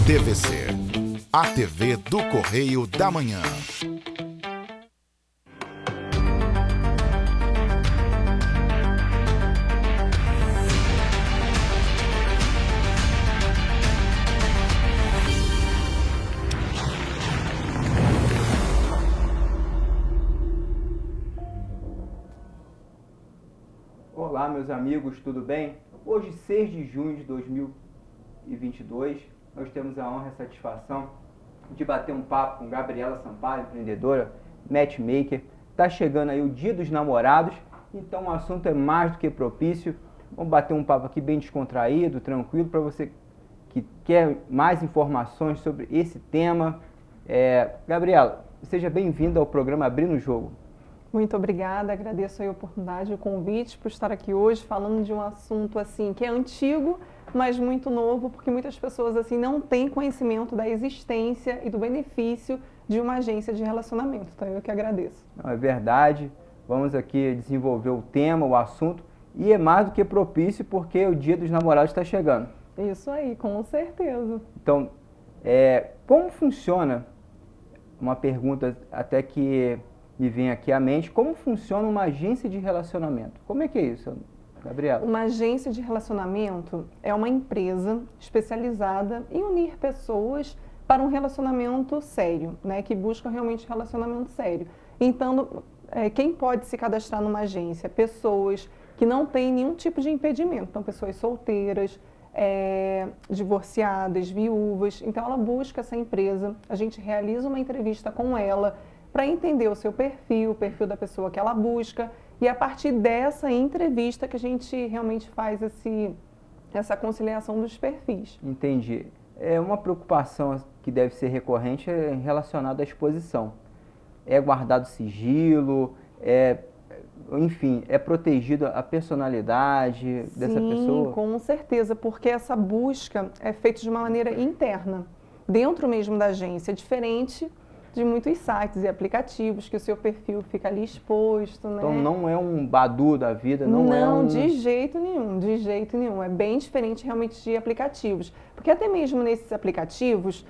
TVC, a TV do Correio da Manhã. Olá, meus amigos, tudo bem? Hoje, 6 de junho de 2022, nós temos a honra e a satisfação de bater um papo com Gabriela Sampaio, empreendedora, matchmaker. Está chegando aí o Dia dos Namorados, então o assunto é mais do que propício. Vamos bater um papo aqui bem descontraído, tranquilo, para você que quer mais informações sobre esse tema. Gabriela, seja bem-vinda ao programa Abrindo o Jogo. Muito obrigada, agradeço a oportunidade, o convite por estar aqui hoje falando de um assunto assim que é antigo, mas muito novo, porque muitas pessoas assim não têm conhecimento da existência e do benefício de uma agência de relacionamento. Então eu que agradeço. Não, é verdade, vamos aqui desenvolver o tema, o assunto, e é mais do que propício porque o Dia dos Namorados está chegando. Isso aí, com certeza. Então, como funciona, uma pergunta até que me vem aqui à mente, como funciona uma agência de relacionamento? Como é que é isso, Gabriela? Uma agência de relacionamento é uma empresa especializada em unir pessoas para um relacionamento sério, né, que busca realmente relacionamento sério. Então, quem pode se cadastrar numa agência? Pessoas que não têm nenhum tipo de impedimento, então pessoas solteiras, divorciadas, viúvas. Então ela busca essa empresa, a gente realiza uma entrevista com ela, para entender o seu perfil, o perfil da pessoa que ela busca, e a partir dessa entrevista que a gente realmente faz essa conciliação dos perfis. Entendi. Uma preocupação que deve ser recorrente é relacionada à exposição. É guardado sigilo, enfim, é protegida a personalidade dessa pessoa? Sim, com certeza, porque essa busca é feita de uma maneira interna, dentro mesmo da agência, diferente de muitos sites e aplicativos que o seu perfil fica ali exposto, né? Então não é um Badu da vida, Não, de jeito nenhum, de jeito nenhum. É bem diferente realmente de aplicativos. Porque até mesmo nesses aplicativos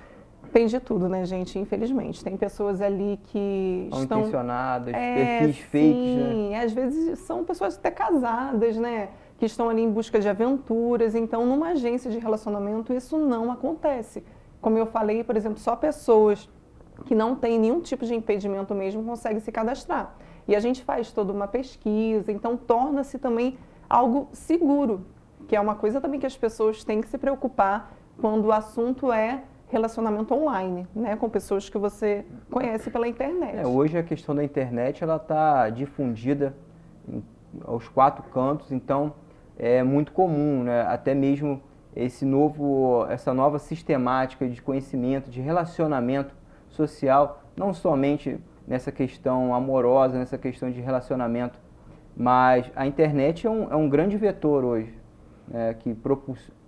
tem de tudo, né, gente? Infelizmente. Tem pessoas ali que estão intencionadas, perfis fakes, né? Sim, às vezes são pessoas até casadas, né? Que estão ali em busca de aventuras. Então, numa agência de relacionamento, isso não acontece. Como eu falei, por exemplo, só pessoas que não tem nenhum tipo de impedimento mesmo, consegue se cadastrar. E a gente faz toda uma pesquisa, então torna-se também algo seguro, que é uma coisa também que as pessoas têm que se preocupar quando o assunto é relacionamento online, né, com pessoas que você conhece pela internet. Hoje a questão da internet ela está difundida aos quatro cantos, então é muito comum, né, até mesmo essa nova sistemática de conhecimento, de relacionamento social, não somente nessa questão amorosa, nessa questão de relacionamento, mas a internet é um grande vetor hoje, que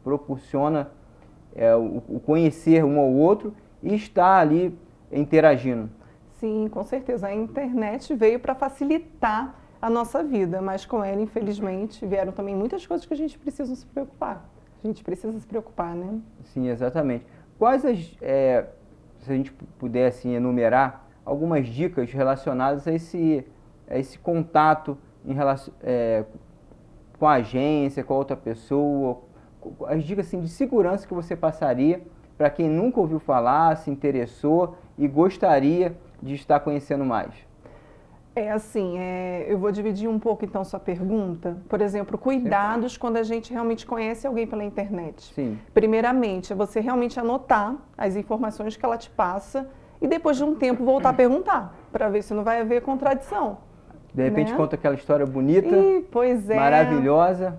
proporciona o conhecer um ao outro e estar ali interagindo. Sim, com certeza. A internet veio para facilitar a nossa vida, mas com ela, infelizmente, vieram também muitas coisas que a gente precisa se preocupar. A gente precisa se preocupar, né? Sim, exatamente. Quais se a gente pudesse enumerar algumas dicas relacionadas a esse contato com a agência, com a outra pessoa, as dicas assim, de segurança que você passaria para quem nunca ouviu falar, se interessou e gostaria de estar conhecendo mais? Eu vou dividir um pouco então sua pergunta. Por exemplo, cuidados quando a gente realmente conhece alguém pela internet. Sim. Primeiramente, é você realmente anotar as informações que ela te passa e depois de um tempo voltar a perguntar, para ver se não vai haver contradição. De repente conta aquela história bonita, pois maravilhosa,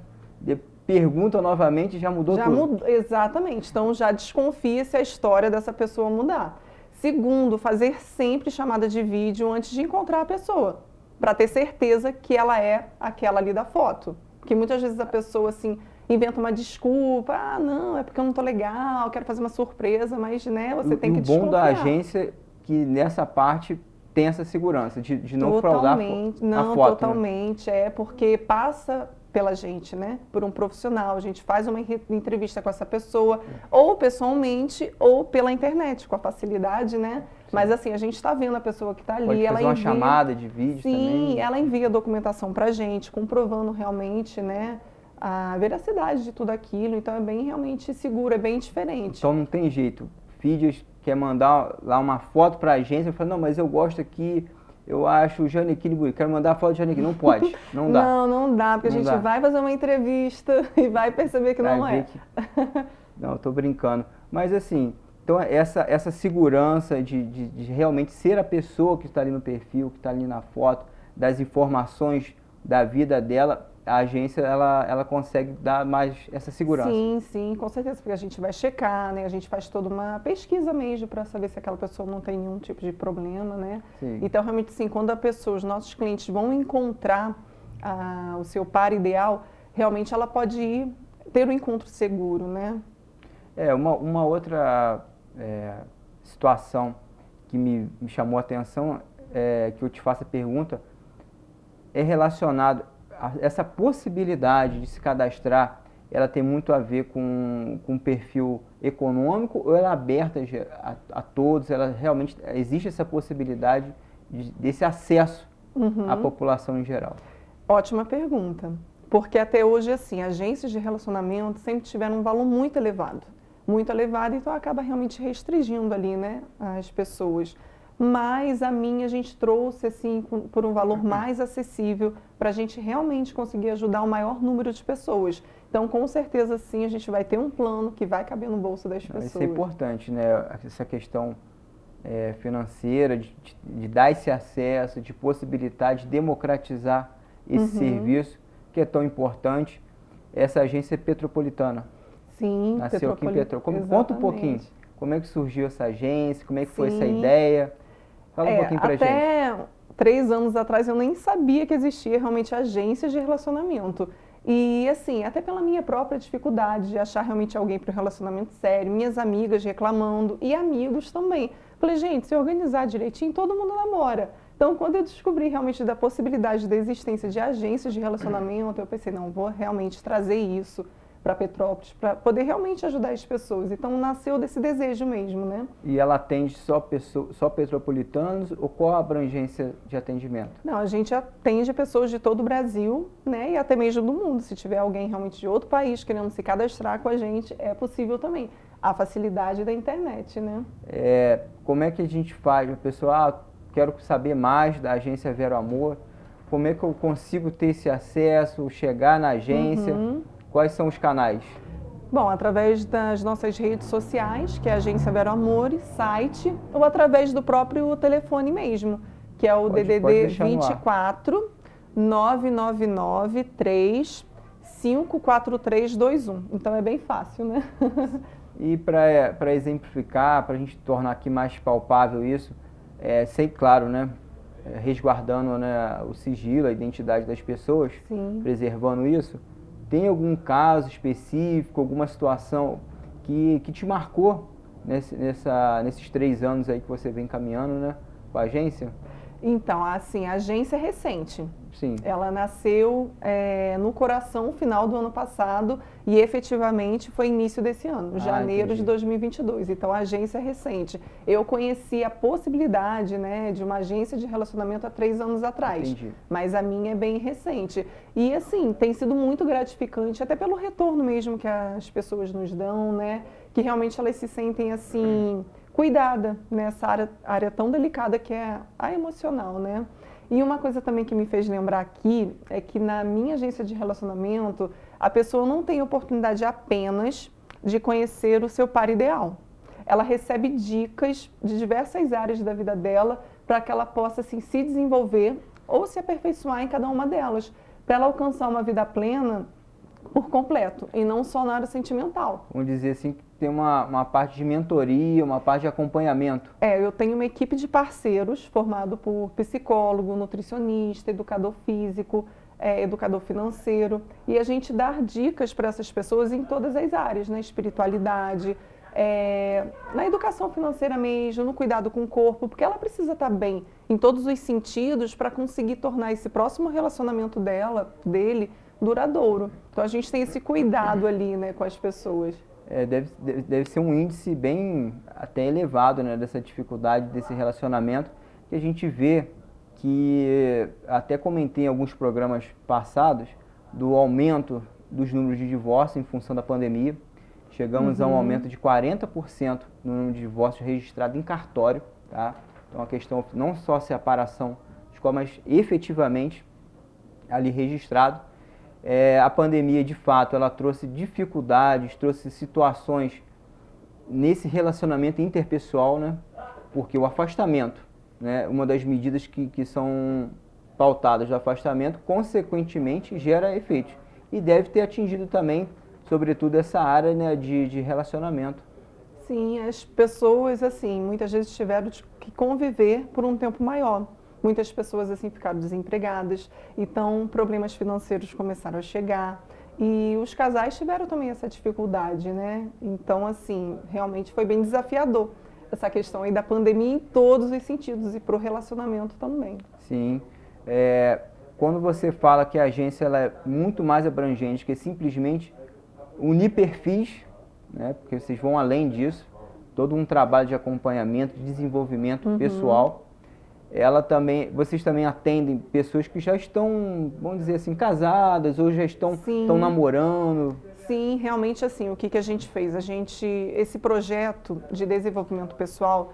pergunta novamente e já mudou tudo. Exatamente, então já desconfia se a história dessa pessoa mudar. Segundo, fazer sempre chamada de vídeo antes de encontrar a pessoa, para ter certeza que ela é aquela ali da foto. Porque muitas vezes a pessoa assim inventa uma desculpa, não, é porque eu não tô legal, quero fazer uma surpresa, mas né, você tem que desconfiar. O bom da agência é que nessa parte tem essa segurança de não fraudar a foto. Não, totalmente, porque passa pela gente, né? Por um profissional. A gente faz uma entrevista com essa pessoa, ou pessoalmente, ou pela internet, com a facilidade, né? Sim. Mas assim, a gente está vendo a pessoa que está ali, Pode ela fazer uma envia... chamada de vídeo também. Sim, ela envia a documentação para a gente, comprovando realmente, né, a veracidade de tudo aquilo. Então é bem realmente seguro, é bem diferente. Então não tem jeito. Fidias quer mandar lá uma foto para a agência, eu falo, não, mas eu gosto aqui, eu acho o Janequine bonito, quero mandar a foto do Janequine. Não pode, não dá. Não dá, porque Não a gente dá. vai fazer uma entrevista e vai perceber que não é. Não, eu tô brincando. Mas assim, então essa segurança de realmente ser a pessoa que está ali no perfil, que está ali na foto, das informações da vida dela, a agência ela consegue dar mais essa segurança. Sim, com certeza, porque a gente vai checar, né? A gente faz toda uma pesquisa mesmo para saber se aquela pessoa não tem nenhum tipo de problema, né? Sim. Então, realmente, sim, quando os nossos clientes vão encontrar o seu par ideal, realmente ela pode ter um encontro seguro, né? Uma outra situação que me chamou a atenção, que eu te faço a pergunta, é relacionado a essa possibilidade de se cadastrar. Ela tem muito a ver com um perfil econômico, ou ela é aberta a todos? Ela realmente existe essa possibilidade desse acesso à população em geral? Ótima pergunta, porque até hoje, assim, agências de relacionamento sempre tiveram um valor muito elevado, então acaba realmente restringindo ali, né, as pessoas. Mas a gente trouxe, assim, por um valor mais acessível, para a gente realmente conseguir ajudar o maior número de pessoas. Então, com certeza, sim, a gente vai ter um plano que vai caber no bolso das pessoas. Isso é importante, né? Essa questão financeira, de dar esse acesso, de possibilitar, de democratizar esse serviço, que é tão importante. Essa agência é petropolitana. Sim, nasceu aqui em Petrópolis. Conta um pouquinho, como é que surgiu essa agência, como é que foi essa ideia? Fala um pouquinho pra gente. Até 3 anos atrás eu nem sabia que existia realmente agências de relacionamento. E assim, até pela minha própria dificuldade de achar realmente alguém para um relacionamento sério, minhas amigas reclamando e amigos também. Falei, gente, se organizar direitinho, todo mundo namora. Então, quando eu descobri realmente da possibilidade da existência de agências de relacionamento, eu pensei, não, vou realmente trazer isso para Petrópolis, para poder realmente ajudar as pessoas. Então, nasceu desse desejo mesmo, né? E ela atende só petropolitanos, ou qual a abrangência de atendimento? Não, a gente atende pessoas de todo o Brasil, né, e até mesmo do mundo. Se tiver alguém realmente de outro país querendo se cadastrar com a gente, é possível também. A facilidade da internet, né? Como é que a gente faz? A pessoa, quero saber mais da agência Vero Amor. Como é que eu consigo ter esse acesso, chegar na agência? Quais são os canais? Bom, através das nossas redes sociais, que é a Agência Vero Amor, site, ou através do próprio telefone mesmo, que é o DDD 24 999 3 54321. Então é bem fácil, né? E para exemplificar, para a gente tornar aqui mais palpável isso, sempre, claro, né, resguardando, né, o sigilo, a identidade das pessoas, Sim. preservando isso, tem algum caso específico, alguma situação que te marcou nesses 3 anos aí que você vem caminhando, né, com a agência? Então, assim, a agência é recente. Sim. Ela nasceu no coração final do ano passado e efetivamente foi início desse ano, janeiro de 2022. Então, a agência é recente. Eu conheci a possibilidade, né, de uma agência de relacionamento há 3 anos atrás. Entendi. Mas a minha é bem recente. E, assim, tem sido muito gratificante, até pelo retorno mesmo que as pessoas nos dão, né? Que realmente elas se sentem, assim, cuidada nessa área tão delicada que é a emocional, né? E uma coisa também que me fez lembrar aqui é que na minha agência de relacionamento, a pessoa não tem oportunidade apenas de conhecer o seu par ideal. Ela recebe dicas de diversas áreas da vida dela para que ela possa assim, se desenvolver ou se aperfeiçoar em cada uma delas, para ela alcançar uma vida plena por completo, e não só na área sentimental. Vamos dizer assim, que tem uma parte de mentoria, uma parte de acompanhamento. Eu tenho uma equipe de parceiros formado por psicólogo, nutricionista, educador físico, educador financeiro, e a gente dá dicas para essas pessoas em todas as áreas, na espiritualidade, na educação financeira mesmo, no cuidado com o corpo, porque ela precisa estar bem em todos os sentidos para conseguir tornar esse próximo relacionamento dele duradouro. Então a gente tem esse cuidado ali, né, com as pessoas. Deve ser um índice bem até elevado, né, dessa dificuldade desse relacionamento, que a gente vê que, até comentei em alguns programas passados, do aumento dos números de divórcio em função da pandemia. Chegamos a um aumento de 40% no número de divórcios registrados em cartório, tá? Então a questão não só a separação, mas efetivamente ali registrado. A pandemia, de fato, ela trouxe dificuldades, trouxe situações nesse relacionamento interpessoal, né? Porque o afastamento, né? Uma das medidas que são pautadas do afastamento, consequentemente, gera efeitos. E deve ter atingido também, sobretudo, essa área, né, de relacionamento. Sim, as pessoas, assim, muitas vezes tiveram que conviver por um tempo maior. Muitas pessoas, assim, ficaram desempregadas, então problemas financeiros começaram a chegar. E os casais tiveram também essa dificuldade, né? Então, assim, realmente foi bem desafiador essa questão aí da pandemia em todos os sentidos e para o relacionamento também. Sim. Quando você fala que a agência ela é muito mais abrangente que simplesmente unir perfis, né? Porque vocês vão além disso, todo um trabalho de acompanhamento, de desenvolvimento pessoal. Vocês também atendem pessoas que já estão, vamos dizer assim, casadas ou já estão namorando. Sim, realmente assim, o que a gente fez? Esse projeto de desenvolvimento pessoal,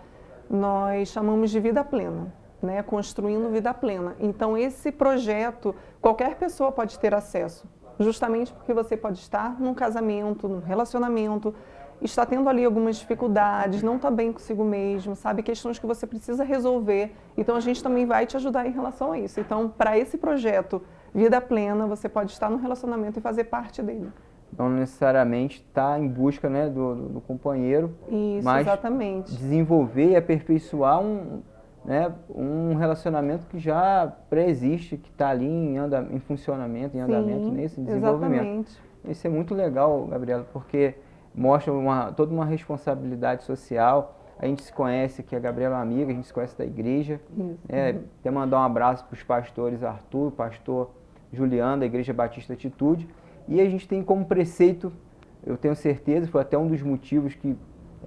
nós chamamos de Vida Plena, né? Construindo Vida Plena. Então, esse projeto, qualquer pessoa pode ter acesso, justamente porque você pode estar num casamento, num relacionamento, está tendo ali algumas dificuldades, não está bem consigo mesmo, sabe? Questões que você precisa resolver. Então, a gente também vai te ajudar em relação a isso. Então, para esse projeto Vida Plena, você pode estar no relacionamento e fazer parte dele. Não necessariamente está em busca, né, do companheiro, Isso, mas exatamente. desenvolver e aperfeiçoar um relacionamento que já pré-existe, que está ali em funcionamento, em andamento, nesse desenvolvimento. Exatamente. Isso é muito legal, Gabriela, porque mostra toda uma responsabilidade social. A gente se conhece, que a Gabriela é uma amiga, a gente se conhece da igreja. Até mandar um abraço para os pastores Arthur, pastor Juliano, da Igreja Batista Atitude. E a gente tem como preceito, eu tenho certeza, foi até um dos motivos que,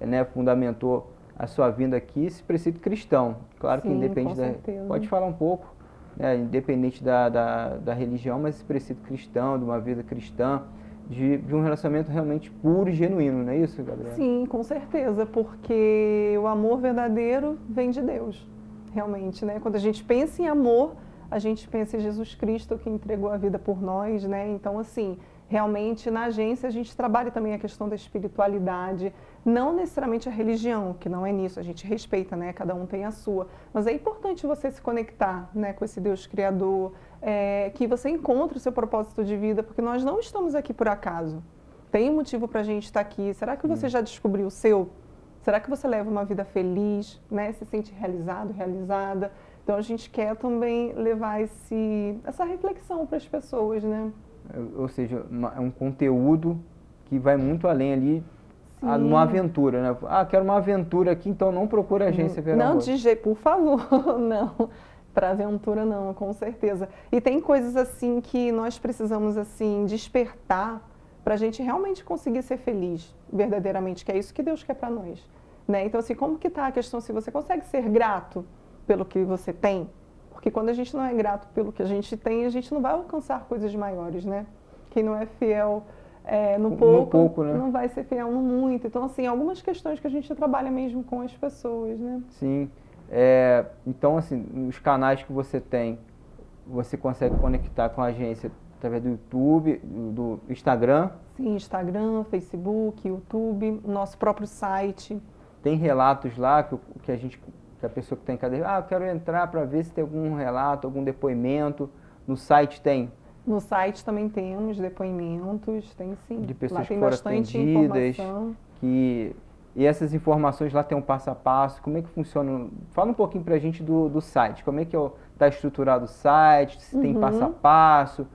né, fundamentou a sua vinda aqui, esse preceito cristão. Claro que independente pode falar um pouco, né, independente da religião, mas esse preceito cristão, de uma vida cristã, de um relacionamento realmente puro e genuíno, não é isso, Gabriela? Sim, com certeza, porque o amor verdadeiro vem de Deus, realmente, né? Quando a gente pensa em amor, a gente pensa em Jesus Cristo que entregou a vida por nós, né? Então, assim, realmente na agência a gente trabalha também a questão da espiritualidade, não necessariamente a religião, que não é nisso, a gente respeita, né? Cada um tem a sua, mas é importante você se conectar, né, com esse Deus Criador, que você encontre o seu propósito de vida, porque nós não estamos aqui por acaso. Tem um motivo para a gente estar aqui. Será que você já descobriu o seu? Será que você leva uma vida feliz, né? Se sente realizado, realizada? Então a gente quer também levar essa reflexão para as pessoas, né? Ou seja, é um conteúdo que vai muito além ali, uma aventura, né? Quero uma aventura aqui, então não procura a agência Verão Não, Roxo. por favor, não. Para aventura não, com certeza. E tem coisas assim que nós precisamos assim despertar para a gente realmente conseguir ser feliz, verdadeiramente, que é isso que Deus quer para nós, né? Então assim, como que está a questão se você consegue ser grato pelo que você tem? Porque quando a gente não é grato pelo que a gente tem, a gente não vai alcançar coisas maiores, né? Quem não é fiel no pouco, né? Não vai ser fiel no muito. Então, assim, algumas questões que a gente trabalha mesmo com as pessoas, né? Sim. Então, assim, os canais que você tem, você consegue conectar com a agência através do YouTube, do Instagram? Sim, Instagram, Facebook, YouTube, nosso próprio site. Tem relatos lá que a pessoa que está em cadeia, eu quero entrar para ver se tem algum relato, algum depoimento. No site tem? No site também temos depoimentos, tem sim. De pessoas lá tem que foram bastante atendidas. informação. E essas informações lá tem um passo a passo. Como é que funciona? Fala um pouquinho para a gente do site. Como é que está estruturado o site? Se tem passo a passo?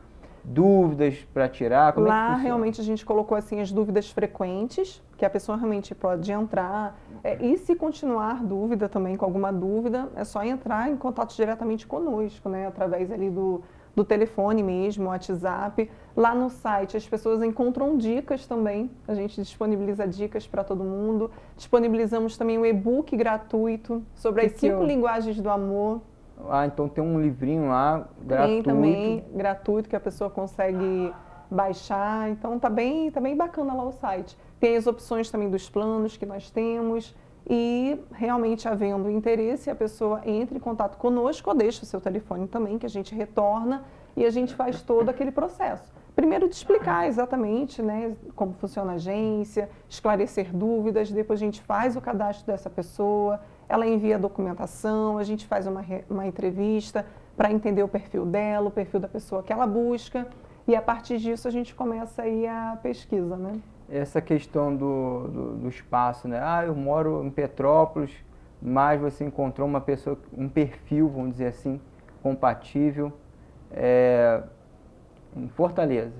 Dúvidas para tirar? Como Lá é que funciona? realmente a gente colocou assim as dúvidas frequentes, que a pessoa realmente pode entrar. E se continuar dúvida também, com alguma dúvida, é só entrar em contato diretamente conosco, né? Através ali do do telefone mesmo, WhatsApp. Lá no site as pessoas encontram dicas também, a gente disponibiliza dicas para todo mundo. Disponibilizamos também um e-book gratuito sobre as 5 linguagens do amor. Ah, então tem um livrinho lá gratuito. Tem também gratuito que a pessoa consegue baixar, então tá bem bacana lá o site. Tem as opções também dos planos que nós temos e realmente havendo interesse, a pessoa entra em contato conosco ou deixa o seu telefone também, que a gente retorna e a gente faz todo aquele processo. Primeiro de explicar exatamente, né, como funciona a agência, esclarecer dúvidas, depois a gente faz o cadastro dessa pessoa, ela envia a documentação, a gente faz uma entrevista para entender o perfil dela, o perfil da pessoa que ela busca, e a partir disso a gente começa aí a pesquisa, né? Essa questão do espaço, né? Ah, eu moro em Petrópolis, mas você encontrou uma pessoa, um perfil, vamos dizer assim, compatível, em Fortaleza.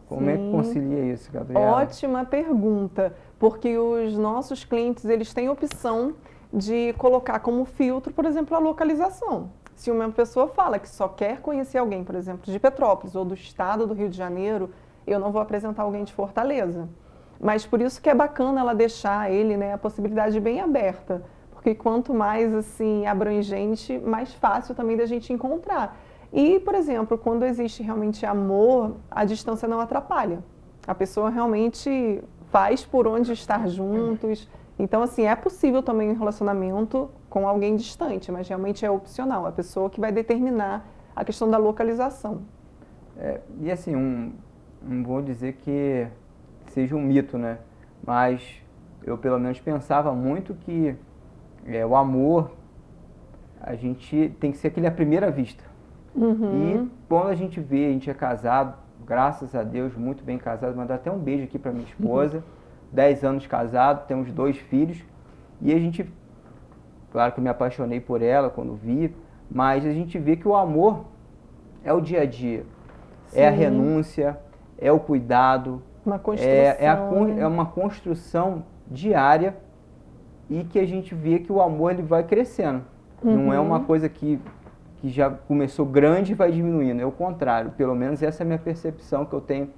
Como é que concilia isso, Gabriela? Ótima pergunta, porque os nossos clientes, eles têm opção de colocar como filtro, por exemplo, a localização. Se uma pessoa fala que só quer conhecer alguém, por exemplo, de Petrópolis ou do estado do Rio de Janeiro, eu não vou apresentar alguém de Fortaleza. Mas por isso que é bacana ela deixar ele, né, a possibilidade bem aberta, porque quanto mais assim abrangente, mais fácil também da gente encontrar. E, por exemplo, quando existe realmente amor, a distância não atrapalha. A pessoa realmente faz por onde estar juntos. Então, assim, é possível também um relacionamento com alguém distante, mas realmente é opcional. A pessoa que vai determinar a questão da localização. E assim, não vou dizer que seja um mito, né? Mas eu pelo menos pensava muito que o amor, a gente tem que ser aquele à primeira vista. E quando a gente vê, a gente é casado, graças a Deus, muito bem casado, mandar até um beijo aqui para minha esposa, 10 anos casado, temos 2 filhos, e a gente, claro que eu me apaixonei por ela quando vi, mas a gente vê que o amor é o dia a dia, é a renúncia, é o cuidado, uma construção, é uma construção diária e que a gente vê que o amor ele vai crescendo. Não é uma coisa que já começou grande e vai diminuindo, é o contrário. Pelo menos essa é a minha percepção que eu tenho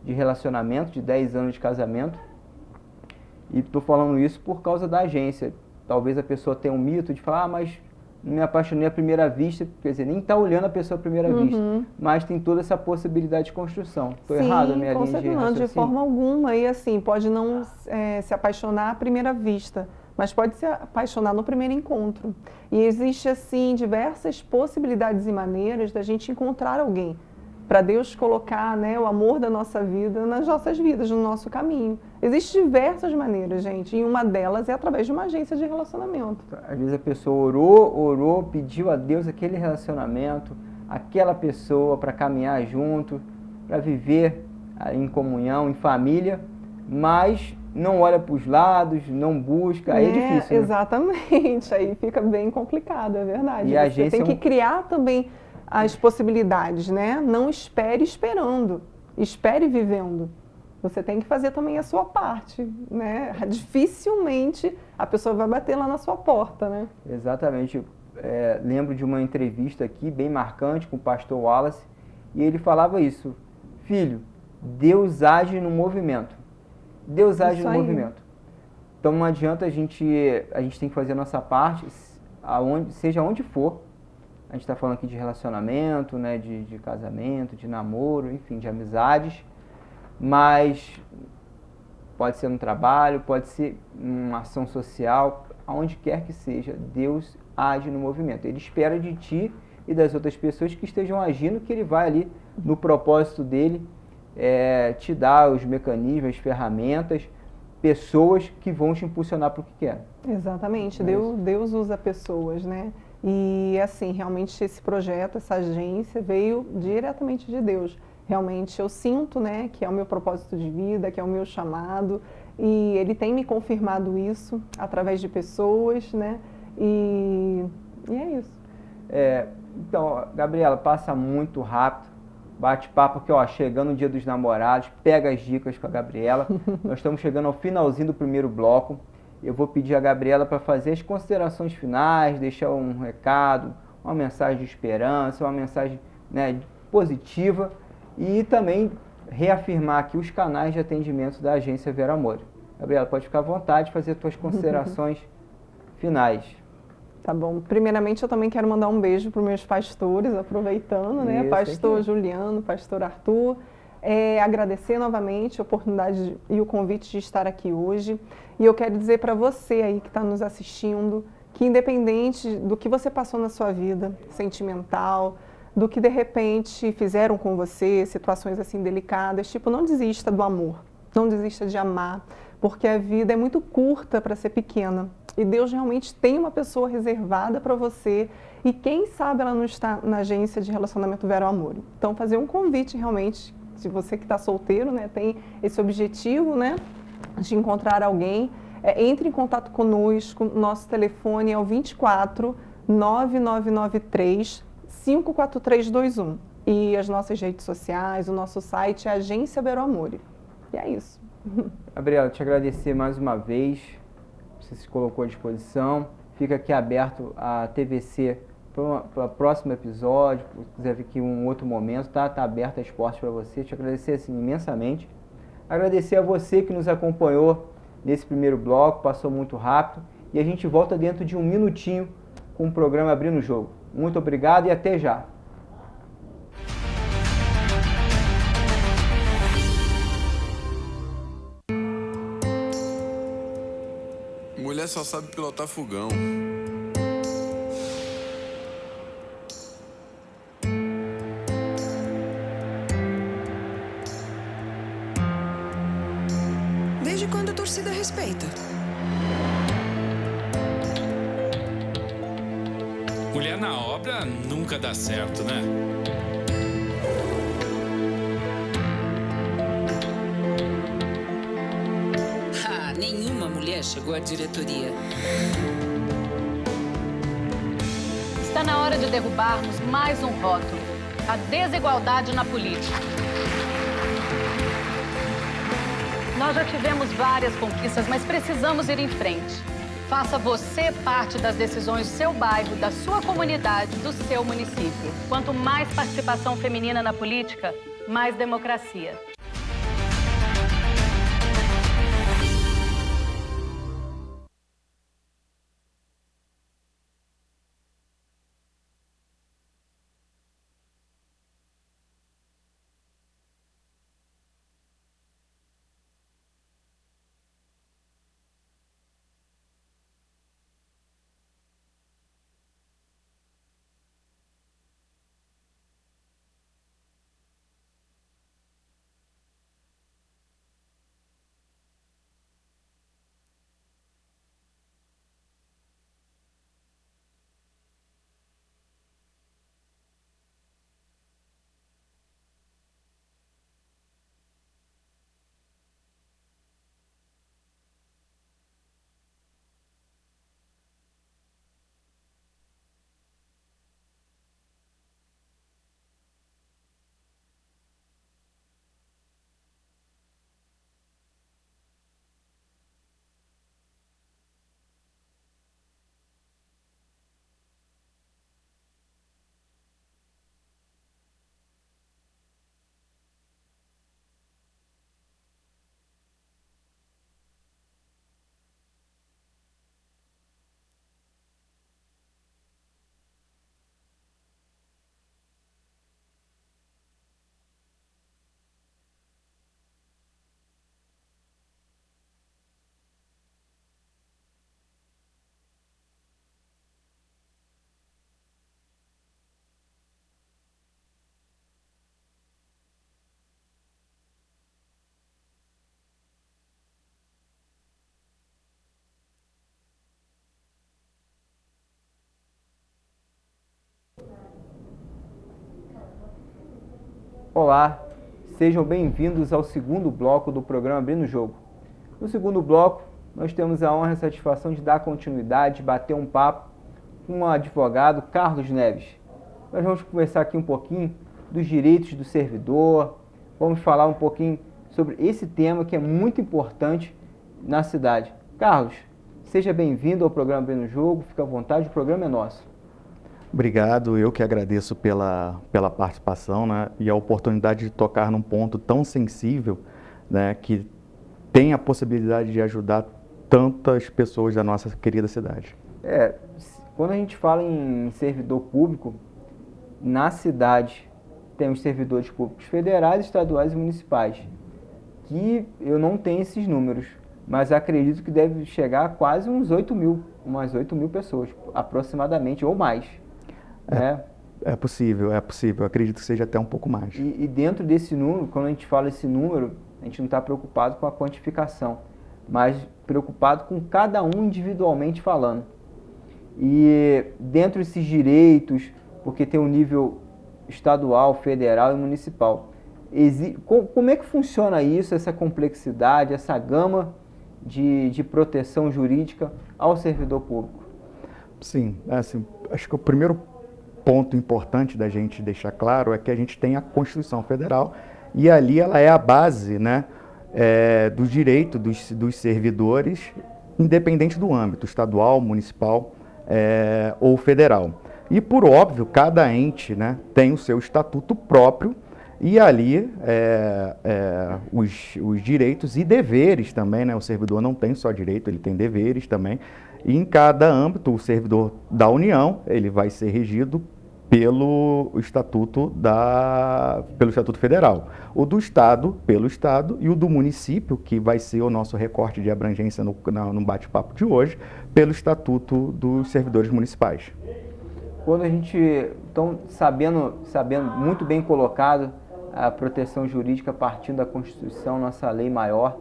de relacionamento, de 10 anos de casamento. E estou falando isso por causa da agência. Talvez a pessoa tenha um mito de falar, mas não me apaixonei à primeira vista, quer dizer, nem está olhando a pessoa à primeira vista, mas tem toda essa possibilidade de construção. Estou errado na minha linha de raciocínio? Não, de forma alguma. E assim, pode não se apaixonar à primeira vista, mas pode se apaixonar no primeiro encontro. E existe, assim, diversas possibilidades e maneiras da gente encontrar alguém, para Deus colocar, né, o amor da nossa vida nas nossas vidas, no nosso caminho. Existem diversas maneiras, gente, e uma delas é através de uma agência de relacionamento. Às vezes a pessoa orou, pediu a Deus aquele relacionamento, aquela pessoa para caminhar junto, para viver em comunhão, em família, mas não olha para os lados, não busca, aí é difícil, né? Exatamente, aí fica bem complicado, é verdade. E a agência tem que criar também as possibilidades, né? Não espere esperando, espere vivendo. Você tem que fazer também a sua parte, né? Dificilmente a pessoa vai bater lá na sua porta, né? Exatamente. Lembro de uma entrevista aqui, bem marcante, com o pastor Wallace, e ele falava isso: filho, Deus age no movimento. Deus age no movimento. Então não adianta a gente tem que fazer a nossa parte, seja onde for. A gente está falando aqui de relacionamento, né, de casamento, de namoro, enfim, de amizades, mas pode ser no trabalho, pode ser numa ação social, aonde quer que seja, Deus age no movimento. Ele espera de ti e das outras pessoas que estejam agindo, que ele vai ali no propósito dele, te dar os mecanismos, as ferramentas, pessoas que vão te impulsionar para o que quer. Exatamente, Deus usa pessoas, né? E assim, realmente esse projeto, essa agência veio diretamente de Deus. Realmente eu sinto, né, que é o meu propósito de vida, que é o meu chamado, e Ele tem me confirmado isso através de pessoas, né? E é isso. Então, Gabriela, passa muito rápido. Bate-papo aqui, ó, chegando o Dia dos Namorados, pega as dicas com a Gabriela. Nós estamos chegando ao finalzinho do primeiro bloco. Eu vou pedir a Gabriela para fazer as considerações finais, deixar um recado, uma mensagem de esperança, uma mensagem, né, positiva e também reafirmar aqui os canais de atendimento da agência Vero Amor. Gabriela, pode ficar à vontade de fazer suas considerações finais. Tá bom. Primeiramente, eu também quero mandar um beijo para os meus pastores, aproveitando, né? Isso, Pastor aqui. Juliano, pastor Arthur. Agradecer novamente a oportunidade e o convite de estar aqui hoje. E eu quero dizer para você aí que está nos assistindo, que independente do que você passou na sua vida, sentimental, do que de repente fizeram com você, situações assim delicadas, tipo, não desista do amor, não desista de amar, porque a vida é muito curta para ser pequena. E Deus realmente tem uma pessoa reservada para você e quem sabe ela não está na agência de relacionamento Vero Amor. Então, fazer um convite realmente, se você que está solteiro, né, tem esse objetivo, né, de encontrar alguém, entre em contato conosco, nosso telefone é o 24 9993 54321 e as nossas redes sociais, o nosso site é Agência Vero Amor. E é isso. Gabriela, te agradecer mais uma vez, você se colocou à disposição, fica aqui aberto a TVC para o próximo episódio, se quiser vir aqui um outro momento, tá aberto a esporte para você, te agradecer assim, imensamente. Agradecer a você que nos acompanhou nesse primeiro bloco, passou muito rápido, e a gente volta dentro de um minutinho com o programa Abrindo o Jogo. Muito obrigado e até já! Mulher só sabe pilotar fogão. Desde quando a torcida respeita? Mulher na obra nunca dá certo, né? Nenhuma mulher chegou à diretoria. Está na hora de derrubarmos mais um rótulo: a desigualdade na política. Nós já tivemos várias conquistas, mas precisamos ir em frente. Faça você parte das decisões do seu bairro, da sua comunidade, do seu município. Quanto mais participação feminina na política, mais democracia. Olá, sejam bem-vindos ao segundo bloco do programa Abrindo o Jogo. No segundo bloco, nós temos a honra e a satisfação de dar continuidade, bater um papo com o advogado Carlos Neves. Nós vamos conversar aqui um pouquinho dos direitos do servidor, vamos falar um pouquinho sobre esse tema que é muito importante na cidade. Carlos, seja bem-vindo ao programa Abrindo o Jogo, fica à vontade, o programa é nosso. Obrigado, eu que agradeço pela participação, né, e a oportunidade de tocar num ponto tão sensível, né, que tem a possibilidade de ajudar tantas pessoas da nossa querida cidade. Quando a gente fala em servidor público, na cidade tem os servidores públicos federais, estaduais e municipais, que eu não tenho esses números, mas acredito que deve chegar a quase umas 8 mil pessoas, aproximadamente, ou mais. É possível, acredito que seja até um pouco mais. E dentro desse número, quando a gente fala esse número, a gente não está preocupado com a quantificação, mas preocupado com cada um individualmente falando. E dentro desses direitos, porque tem o nível estadual, federal e municipal, como é que funciona isso, essa complexidade, essa gama de proteção jurídica ao servidor público? Sim, assim, acho que o primeiro ponto importante da gente deixar claro é que a gente tem a Constituição Federal e ali ela é a base, né, do direito dos servidores, independente do âmbito estadual, municipal ou federal. E, por óbvio, cada ente, né, tem o seu estatuto próprio e ali os direitos e deveres também, né, o servidor não tem só direito, ele tem deveres também. E em cada âmbito, o servidor da União, ele vai ser regido pelo Estatuto Federal. O do Estado, pelo Estado, e o do município, que vai ser o nosso recorte de abrangência no bate-papo de hoje, pelo Estatuto dos Servidores Municipais. Quando a gente, então, sabendo muito bem colocado a proteção jurídica partindo da Constituição, nossa lei maior,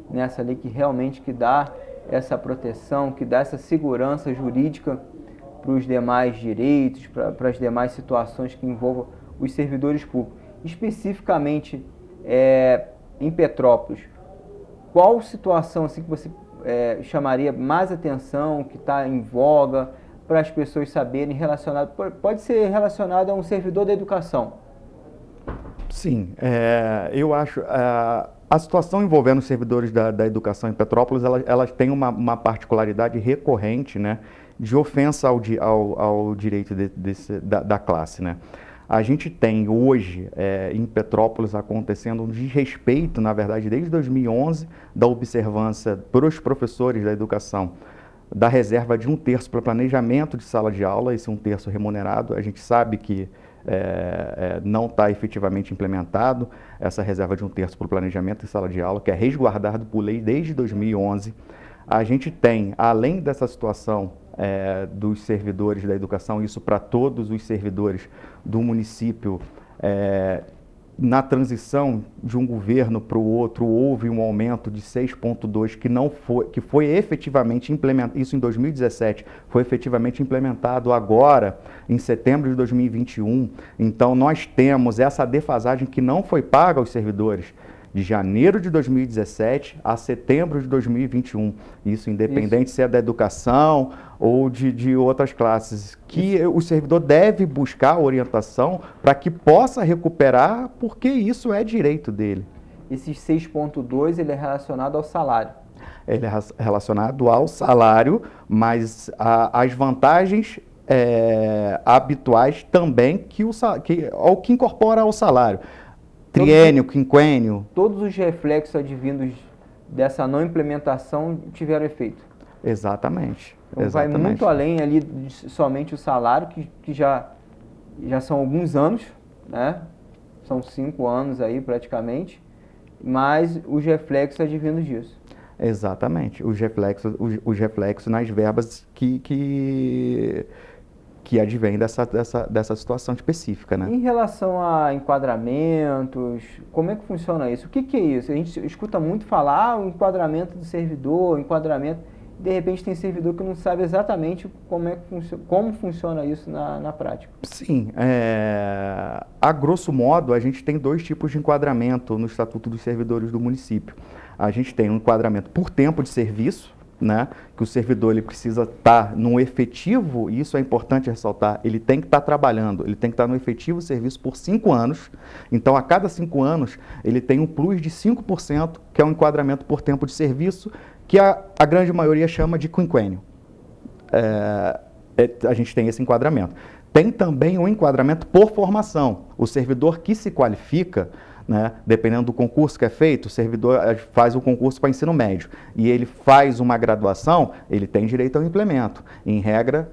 nessa lei que realmente que dá essa proteção, que dá essa segurança jurídica para os demais direitos, para as demais situações que envolvam os servidores públicos. Especificamente em Petrópolis, qual situação assim, que você chamaria mais atenção, que está em voga, para as pessoas saberem, pode ser relacionado a um servidor da educação? Sim, eu acho... A situação envolvendo os servidores da educação em Petrópolis, elas têm uma particularidade recorrente, né, de ofensa ao direito da classe, né. A gente tem hoje em Petrópolis acontecendo um desrespeito, na verdade, desde 2011, da observância para os professores da educação da reserva de 1/3 para planejamento de sala de aula, esse 1/3 remunerado. A gente sabe que não está efetivamente implementado essa reserva de 1/3 para o planejamento de sala de aula, que é resguardado por lei desde 2011. A gente tem, além dessa situação dos servidores da educação, isso para todos os servidores do município, na transição de um governo para o outro, houve um aumento de 6,2 que foi efetivamente implementado, isso em 2017, foi efetivamente implementado agora, em setembro de 2021. Então, nós temos essa defasagem que não foi paga aos servidores de janeiro de 2017 a setembro de 2021. Isso independente se é da educação ou de outras classes, que o servidor deve buscar orientação para que possa recuperar, porque isso é direito dele. Esses 6,2 ele é relacionado ao salário? Ele é relacionado ao salário, mas as vantagens habituais também que incorpora ao salário. Triênio, quinquênio. Todos os reflexos advindos dessa não implementação tiveram efeito. Exatamente. Então vai muito além ali de somente o salário, que já são alguns anos, né? São 5 anos aí praticamente, mas os reflexos advindos disso. Exatamente. Os reflexos nas verbas que advém dessa situação específica, né? Em relação a enquadramentos, como é que funciona isso? O que é isso? A gente escuta muito falar o enquadramento do servidor, enquadramento, de repente tem servidor que não sabe exatamente como funciona isso na prática. Sim, a grosso modo a gente tem 2 tipos de enquadramento no Estatuto dos Servidores do município. A gente tem um enquadramento por tempo de serviço, né, que o servidor ele precisa estar no efetivo, e isso é importante ressaltar, ele tem que estar trabalhando, ele tem que estar no efetivo serviço por 5 anos, então a cada 5 anos ele tem um plus de 5%, que é um enquadramento por tempo de serviço, que a grande maioria chama de quinquênio. A gente tem esse enquadramento. tem também um enquadramento por formação. O servidor que se qualifica, né, dependendo do concurso que é feito, o servidor faz o concurso para ensino médio e ele faz uma graduação, ele tem direito ao implemento. Em regra,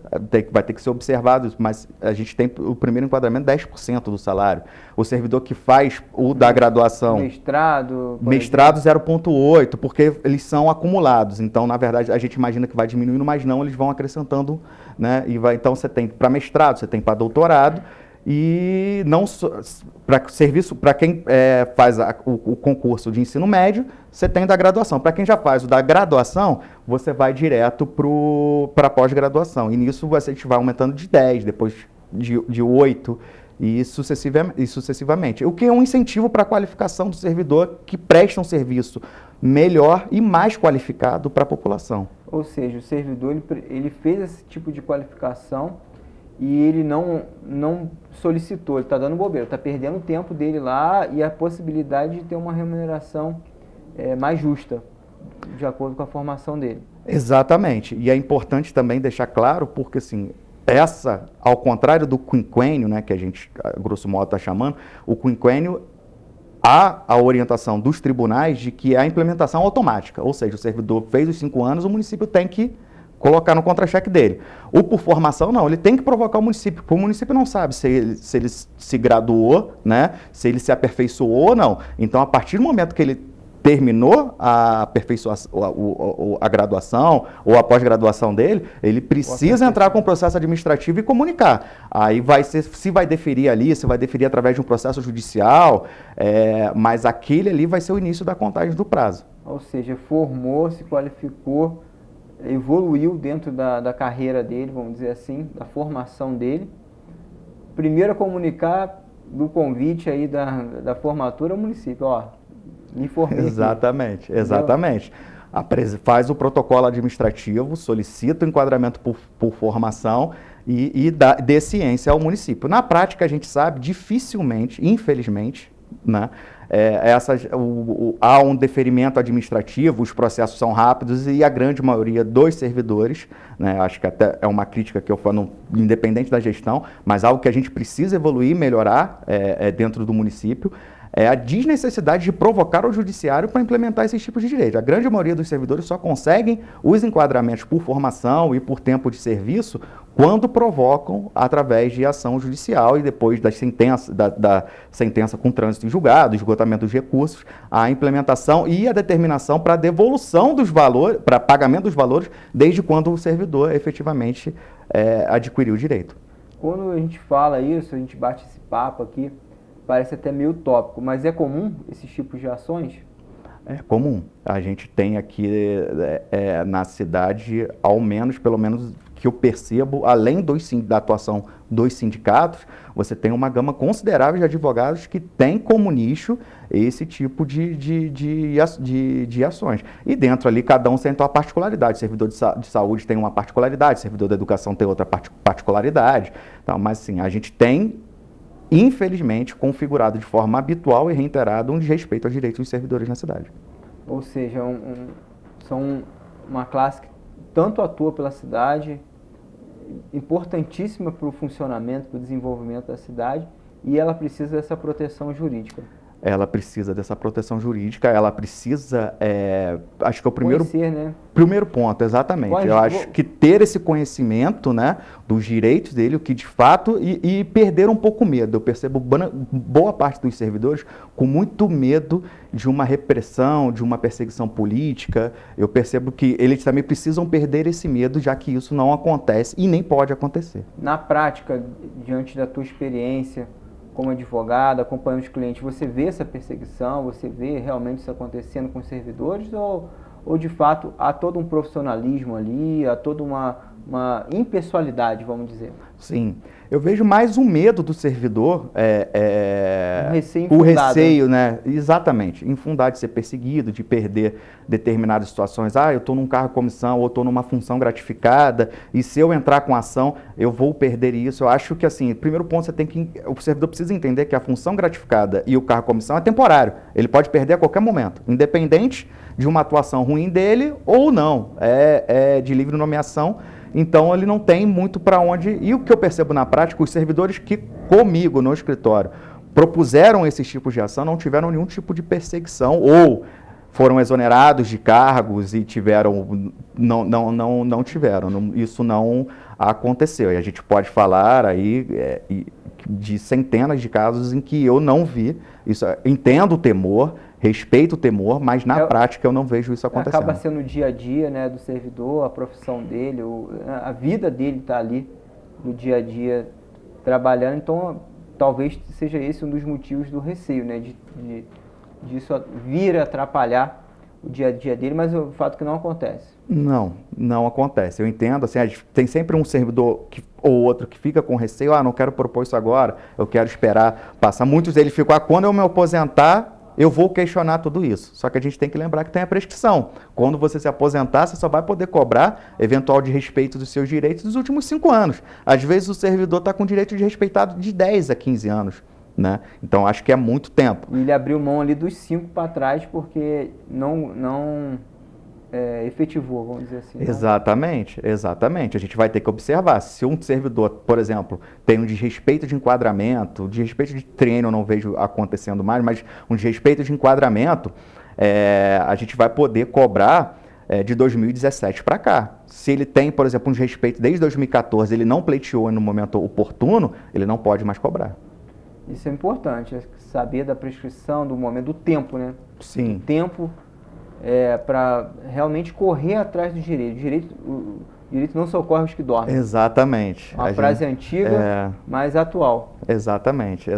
vai ter que ser observado, mas a gente tem o primeiro enquadramento 10% do salário. O servidor que faz o da graduação... Mestrado 0,8, porque eles são acumulados. Então, na verdade, a gente imagina que vai diminuindo, mas não, eles vão acrescentando, né? Então, você tem para mestrado, você tem para doutorado, e não para serviço, para quem faz o concurso de ensino médio, você tem da graduação. Para quem já faz o da graduação, você vai direto para pós-graduação. E nisso a gente vai aumentando de 10, depois de 8 e sucessivamente. O que é um incentivo para a qualificação do servidor que presta um serviço melhor e mais qualificado para a população. Ou seja, o servidor ele fez esse tipo de qualificação e ele não solicitou, ele está dando bobeira, está perdendo o tempo dele lá e a possibilidade de ter uma remuneração mais justa, de acordo com a formação dele. Exatamente, e é importante também deixar claro, porque assim, ao contrário do quinquênio, né, que a gente, grosso modo, está chamando, o quinquênio há a orientação dos tribunais de que é a implementação automática, ou seja, o servidor fez os 5 anos, o município tem que colocar no contra-cheque dele. O por formação, não, ele tem que provocar o município, porque o município não sabe se ele se graduou, né, se ele se aperfeiçoou ou não. Então, a partir do momento que ele terminou a graduação ou a pós-graduação dele, ele precisa entrar com o processo administrativo e comunicar. Aí se vai deferir ali, se vai deferir através de um processo judicial, mas aquele ali vai ser o início da contagem do prazo. Ou seja, formou, se qualificou, evoluiu dentro da carreira dele, vamos dizer assim, da formação dele. Primeiro a comunicar do convite aí da formatura ao município, ó, me formei. Exatamente, exatamente. Faz o protocolo administrativo, solicita o enquadramento por formação e dê ciência ao município. Na prática, a gente sabe, dificilmente, infelizmente, né, há um deferimento administrativo, os processos são rápidos e a grande maioria dos servidores, né, acho que até é uma crítica que eu falo, independente da gestão, mas algo que a gente precisa evoluir, melhorar dentro do município, é a desnecessidade de provocar o judiciário para implementar esses tipos de direitos. A grande maioria dos servidores só conseguem os enquadramentos por formação e por tempo de serviço quando provocam através de ação judicial e depois da sentença com trânsito em julgado, esgotamento dos recursos, a implementação e a determinação para a devolução dos valores, para pagamento dos valores, desde quando o servidor efetivamente adquiriu o direito. Quando a gente fala isso, a gente bate esse papo aqui, parece até meio utópico, mas é comum esses tipos de ações? É comum. A gente tem aqui na cidade, pelo menos que eu percebo, além da atuação dos sindicatos, você tem uma gama considerável de advogados que tem como nicho esse tipo de ações. E dentro ali, cada um tem a particularidade. O servidor de saúde tem uma particularidade, o servidor da educação tem outra particularidade. Então, mas sim, a gente tem, infelizmente, configurado de forma habitual e reiterada um desrespeito aos direitos dos servidores na cidade. Ou seja, são uma classe que tanto atua pela cidade, importantíssima para o funcionamento, para o desenvolvimento da cidade, e ela precisa dessa proteção jurídica. Ela precisa dessa proteção jurídica, ela precisa, acho que é o primeiro ponto, exatamente. Eu acho que ter esse conhecimento, né, dos direitos dele, o que de fato, e perder um pouco o medo. Eu percebo boa parte dos servidores com muito medo de uma repressão, de uma perseguição política. Eu percebo que eles também precisam perder esse medo, já que isso não acontece e nem pode acontecer. Na prática, diante da tua experiência como advogado, acompanhando os clientes, você vê essa perseguição, você vê realmente isso acontecendo com os servidores ou de fato há todo um profissionalismo ali, há toda uma impessoalidade, vamos dizer? Sim, eu vejo mais um medo do servidor, um receio infundado. O receio, né? Exatamente, infundado de ser perseguido, de perder determinadas situações. Eu estou num cargo de comissão ou estou numa função gratificada e se eu entrar com ação, eu vou perder isso. Eu acho que, assim, primeiro ponto, o servidor precisa entender que a função gratificada e o cargo de comissão é temporário. Ele pode perder a qualquer momento, independente de uma atuação ruim dele ou não. É de livre nomeação. Então ele não tem muito para onde. E o que eu percebo na prática, os servidores que comigo no escritório propuseram esses tipos de ação não tiveram nenhum tipo de perseguição ou foram exonerados de cargos e tiveram. Não tiveram. Isso não aconteceu. E a gente pode falar aí de centenas de casos em que eu não vi isso. Entendo o temor, respeito o temor, mas na prática eu não vejo isso acontecendo. Acaba sendo o dia a dia, né, do servidor, a profissão dele, a vida dele está ali no dia a dia trabalhando, então talvez seja esse um dos motivos do receio, né, disso vir a atrapalhar o dia a dia dele, mas o fato que não acontece. Não acontece. Eu entendo, assim, tem sempre um servidor ou outro que fica com receio, não quero propor isso agora, eu quero esperar passar. Muitos deles ficam, quando eu me aposentar, eu vou questionar tudo isso. Só que a gente tem que lembrar que tem a prescrição. Quando você se aposentar, você só vai poder cobrar eventual de respeito dos seus direitos dos últimos 5 anos. Às vezes o servidor está com direito de respeitado de 10 a 15 anos. Né? Então acho que é muito tempo. E ele abriu mão ali dos 5 para trás porque não efetivou, vamos dizer assim. Exatamente. A gente vai ter que observar. Se um servidor, por exemplo, tem um desrespeito de enquadramento, desrespeito de treino eu não vejo acontecendo mais, mas um desrespeito de enquadramento, a gente vai poder cobrar de 2017 para cá. Se ele tem, por exemplo, um desrespeito desde 2014, ele não pleiteou no momento oportuno, ele não pode mais cobrar. Isso é importante, saber da prescrição, do momento, do tempo, né? Sim. O tempo para realmente correr atrás do direito. O direito não socorre os que dormem. Exatamente. Uma frase antiga, mas atual. Exatamente.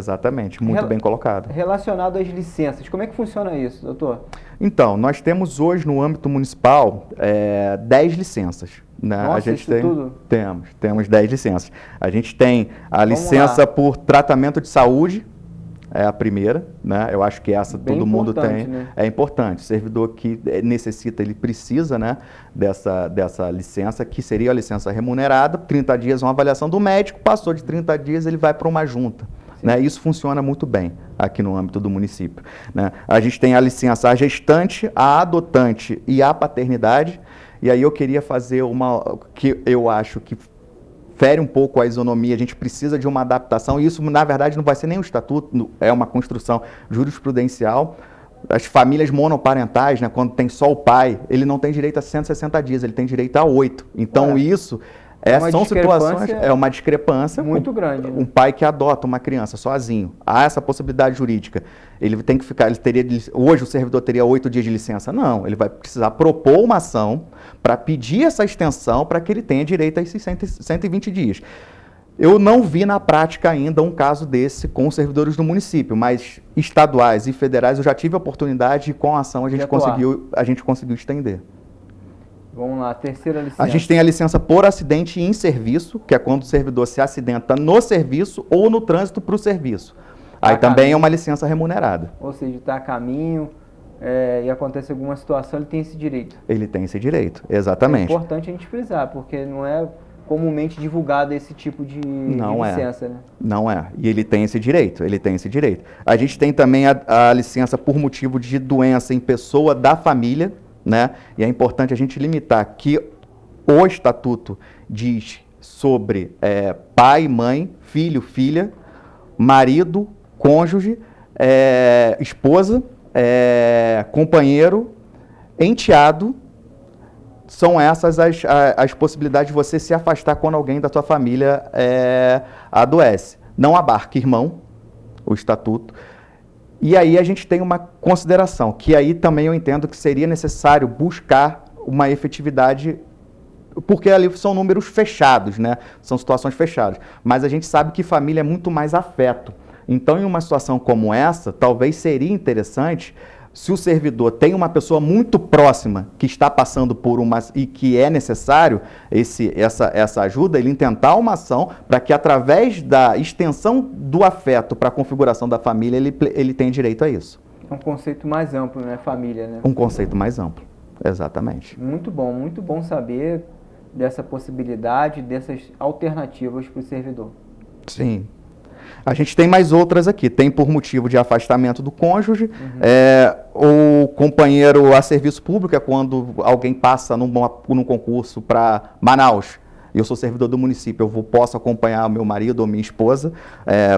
Muito bem colocado. Relacionado às licenças, como é que funciona isso, doutor? Então, nós temos hoje no âmbito municipal 10 licenças. Né? Nossa, a gente isso tem, tudo? Temos 10 licenças. A gente tem a licença por tratamento de saúde, é a primeira, né? Eu acho que essa Bem todo mundo tem. né? É importante. O servidor que necessita, ele precisa, né, dessa licença, que seria a licença remunerada. 30 dias uma avaliação do médico, passou de 30 dias, ele vai para uma junta. Né? Isso funciona muito bem aqui no âmbito do município. Né? A gente tem a licença à gestante, à adotante e à paternidade. E aí eu queria fazer que eu acho que fere um pouco a isonomia, a gente precisa de uma adaptação, e isso, na verdade, não vai ser nem um estatuto, é uma construção jurisprudencial. As famílias monoparentais, né, quando tem só o pai, ele não tem direito a 160 dias, ele tem direito a 8. Então, isso são situações, uma discrepância muito grande. Um pai que adota uma criança sozinho, há essa possibilidade jurídica. Ele tem que ficar, hoje o servidor teria 8 dias de licença? Não, ele vai precisar propor uma ação para pedir essa extensão para que ele tenha direito a esses 120 dias. Eu não vi na prática ainda um caso desse com os servidores do município, mas estaduais e federais eu já tive a oportunidade e com a ação a gente conseguiu estender. Vamos lá, terceira licença. A gente tem a licença por acidente em serviço, que é quando o servidor se acidenta no serviço ou no trânsito para o serviço. Aí também é uma licença remunerada. Ou seja, está a caminho e acontece alguma situação, ele tem esse direito. Ele tem esse direito, exatamente. É importante a gente frisar, porque não é comumente divulgado esse tipo de licença, né? Não é. E ele tem esse direito, A gente tem também a licença por motivo de doença em pessoa da família, né? E é importante a gente limitar que o estatuto diz sobre pai, mãe, filho, filha, marido, cônjuge, esposa, companheiro, enteado. São essas as possibilidades de você se afastar quando alguém da sua família adoece. Não abarca irmão, o estatuto. E aí a gente tem uma consideração, que aí também eu entendo que seria necessário buscar uma efetividade, porque ali são números fechados, né? São situações fechadas. Mas a gente sabe que família é muito mais afeto. Então, em uma situação como essa, talvez seria interessante, se o servidor tem uma pessoa muito próxima que está passando por e que é necessário essa ajuda, ele intentar uma ação para que, através da extensão do afeto para a configuração da família, ele tenha direito a isso. É um conceito mais amplo, né? Família, né? Um conceito mais amplo, exatamente. Muito bom saber dessa possibilidade, dessas alternativas para o servidor. Sim. A gente tem mais outras aqui. Tem por motivo de afastamento do cônjuge, o companheiro a serviço público, é quando alguém passa num concurso para Manaus. eu sou servidor do município, posso acompanhar o meu marido ou minha esposa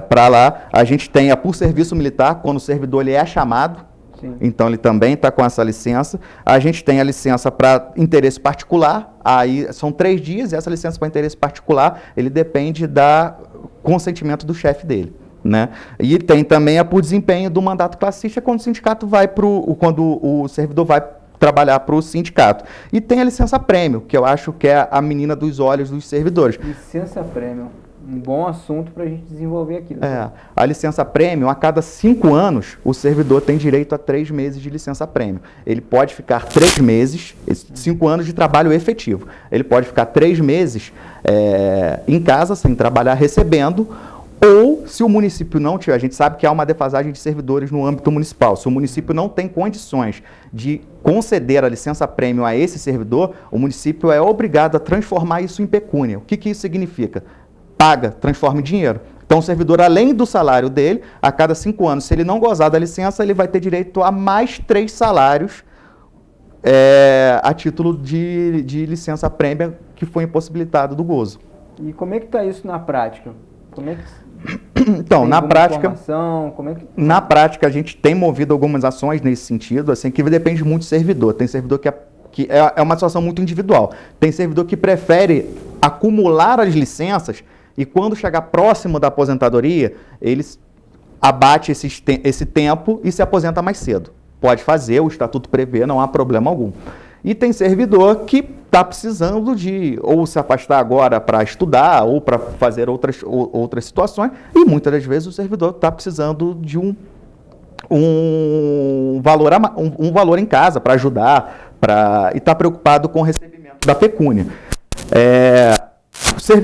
para lá. A gente tem por serviço militar, quando o servidor ele é chamado, sim, então ele também está com essa licença. A gente tem a licença para interesse particular, aí são 3 dias, e essa licença para interesse particular, ele depende do consentimento do chefe dele, né? E tem também a por desempenho do mandato classista, quando o sindicato quando o servidor vai trabalhar para o sindicato. E tem a licença prêmio, que eu acho que é a menina dos olhos dos servidores. Licença prêmio, um bom assunto para a gente desenvolver aqui. A licença prêmio, a cada 5 anos, o servidor tem direito a 3 meses de licença prêmio. Ele pode ficar 3 meses, 5 anos de trabalho efetivo. Ele pode ficar 3 meses em casa, sem trabalhar, recebendo. Ou, se o município não tiver, a gente sabe que há uma defasagem de servidores no âmbito municipal, se o município não tem condições de conceder a licença prêmio a esse servidor, o município é obrigado a transformar isso em pecúnia. O que isso significa? Paga, transforma em dinheiro. Então, o servidor, além do salário dele, a cada 5 anos, se ele não gozar da licença, ele vai ter direito a mais 3 salários a título de licença prêmio que foi impossibilitado do gozo. E como é que está isso na prática? Como é que... Então, na prática, na prática, a gente tem movido algumas ações nesse sentido, assim, que depende muito do servidor. Tem servidor que é uma situação muito individual. Tem servidor que prefere acumular as licenças e, quando chegar próximo da aposentadoria, ele abate esse tempo e se aposenta mais cedo. Pode fazer, o estatuto prevê, não há problema algum. E tem servidor que está precisando de ou se afastar agora para estudar ou para fazer outras situações, e muitas das vezes o servidor está precisando de um valor em casa para ajudar, e está preocupado com o recebimento da pecúnia.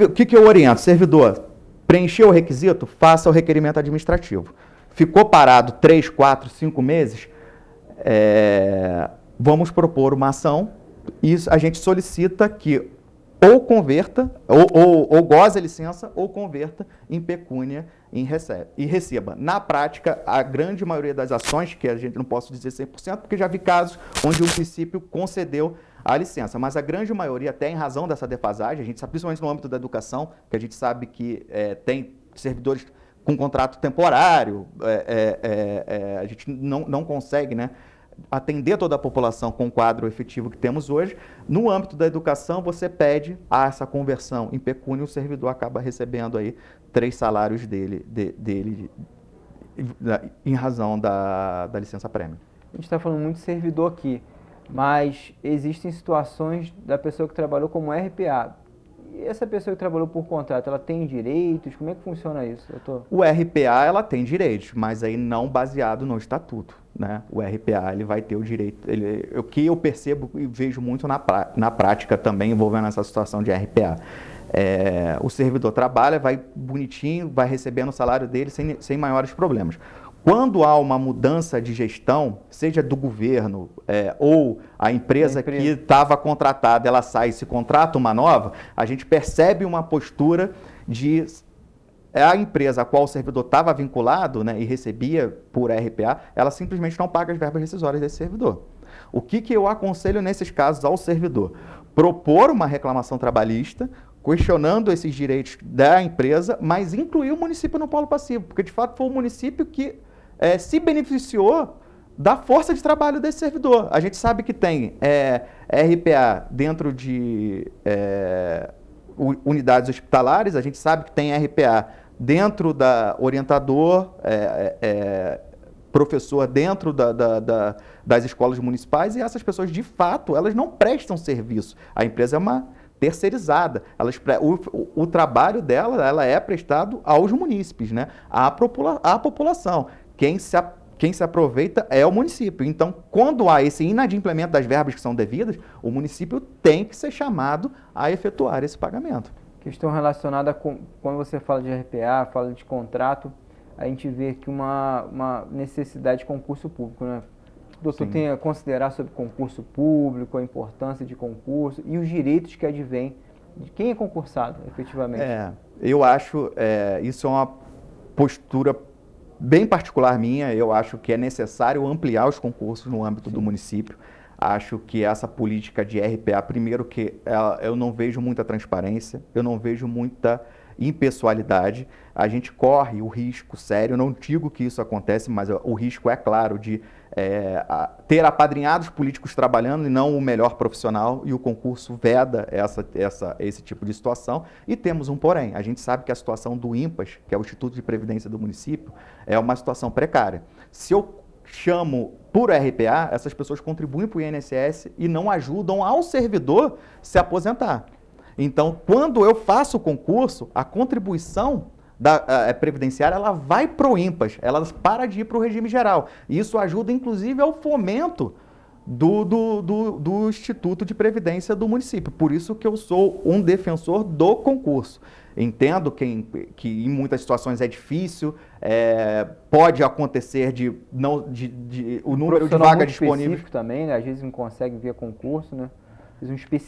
O que eu oriento? Servidor, preencheu o requisito, faça o requerimento administrativo. Ficou parado 3, 4, 5 meses, vamos propor uma ação e a gente solicita que ou converta, ou goze a licença, ou converta em pecúnia e receba. Na prática, a grande maioria das ações, que a gente não posso dizer 100%, porque já vi casos onde o município concedeu a licença, mas a grande maioria, até em razão dessa defasagem, a gente sabe, principalmente no âmbito da educação, que a gente sabe que tem servidores com contrato temporário, a gente não consegue, né, atender toda a população com o quadro efetivo que temos hoje. No âmbito da educação, você pede essa conversão em pecúnia, o servidor acaba recebendo aí 3 salários dele em razão da licença prêmio. A gente está falando muito de servidor aqui, mas existem situações da pessoa que trabalhou como RPA. E essa pessoa que trabalhou por contrato, ela tem direitos? Como é que funciona isso, doutor? O RPA, ela tem direitos, mas aí não baseado no estatuto, né? O RPA, ele vai ter o direito... o que eu percebo e vejo muito na prática também, envolvendo essa situação de RPA. O servidor trabalha, vai bonitinho, vai recebendo o salário dele sem maiores problemas. Quando há uma mudança de gestão, seja do governo ou a empresa que estava contratada, ela sai e se contrata uma nova, a gente percebe uma postura de a empresa a qual o servidor estava vinculado, né, e recebia por RPA, ela simplesmente não paga as verbas rescisórias desse servidor. O que eu aconselho nesses casos ao servidor? Propor uma reclamação trabalhista, questionando esses direitos da empresa, mas incluir o município no polo passivo, porque de fato foi o município que se beneficiou da força de trabalho desse servidor. A gente sabe que tem RPA dentro de unidades hospitalares, a gente sabe que tem RPA dentro da orientador, professor dentro das escolas municipais, e essas pessoas, de fato, elas não prestam serviço. A empresa é uma terceirizada. O trabalho dela, ela é prestado aos munícipes, né? À população. Quem se aproveita é o município. Então, quando há esse inadimplemento das verbas que são devidas, o município tem que ser chamado a efetuar esse pagamento. Questão relacionada com, quando você fala de RPA, fala de contrato, a gente vê aqui uma necessidade de concurso público, né? O doutor tem a considerar sobre concurso público, a importância de concurso e os direitos que advêm de quem é concursado, efetivamente. Eu acho, isso é uma postura bem particular minha. Eu acho que é necessário ampliar os concursos no âmbito do município. Acho que essa política de RPA, primeiro que eu não vejo muita transparência, eu não vejo muita impessoalidade. A gente corre o risco sério, eu não digo que isso acontece, mas o risco é claro de ter apadrinhados políticos trabalhando e não o melhor profissional, e o concurso veda esse tipo de situação. E temos um porém, a gente sabe que a situação do INPAS, que é o Instituto de Previdência do município, é uma situação precária. Se eu chamo por RPA, essas pessoas contribuem para o INSS e não ajudam ao servidor se aposentar. Então, quando eu faço o concurso, a contribuição previdenciária, ela vai para o INPAS, ela para de ir para o regime geral. E isso ajuda, inclusive, ao fomento do Instituto de Previdência do município. Por isso que eu sou um defensor do concurso. Entendo que em muitas situações é difícil, pode acontecer o número de vagas disponíveis também, né? Às vezes não consegue via concurso, né?